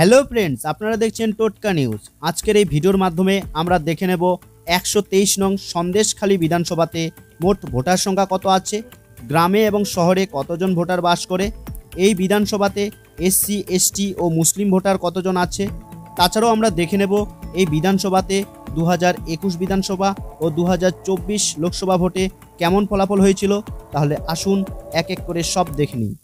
Hello friends, আপনারা দেখছেন টোটকা নিউজ। আজকের এই ভিডিওর মাধ্যমে আমরা দেখে নেব 123 নং সন্দেশখালী বিধানসভাতে মোট ভোটার সংখ্যা কত আছে, গ্রামে এবং শহরে কতজন ভোটার বাস করে, এই বিধানসভাতে এসসি এসটি ও মুসলিম ভোটার কতজন আছে। তাছাড়াও আমরা দেখে নেব এই বিধানসভাতে 2021 বিধানসভা ও 2024 লোকসভা ভোটে কেমন ফলাফল হয়েছিল। তাহলে আসুন এক এক করে সব দেখে নিই।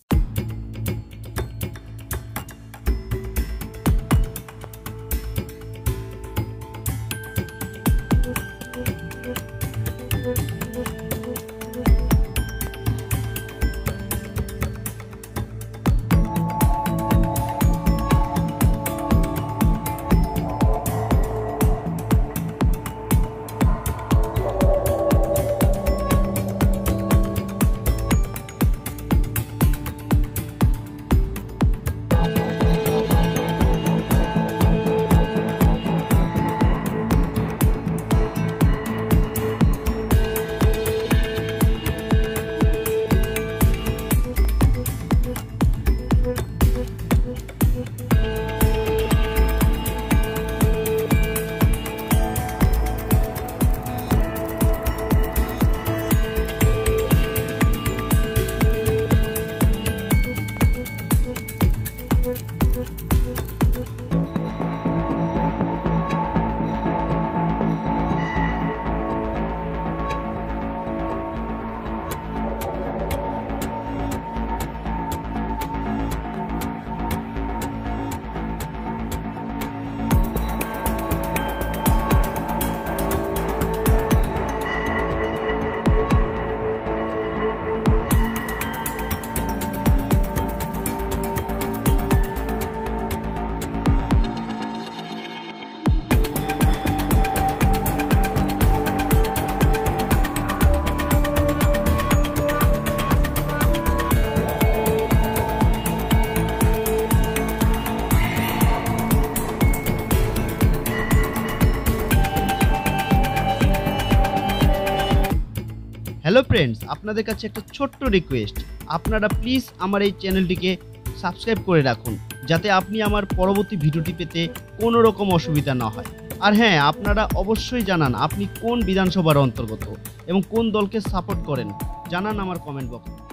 হ্যালো ফ্রেন্ডস, আপনাদের কাছে একটা ছোট্ট রিকোয়েস্ট, আপনারা প্লিজ আমার এই চ্যানেলটিকে সাবস্ক্রাইব করে রাখুন, যাতে আপনি আমার পরবর্তী ভিডিওটি পেতে কোনো রকম অসুবিধা না হয়। আর হ্যাঁ, আপনারা অবশ্যই জানান আপনি কোন বিধানসভার অন্তর্গত এবং কোন দলকে সাপোর্ট করেন, জানান আমার কমেন্ট বক্সে।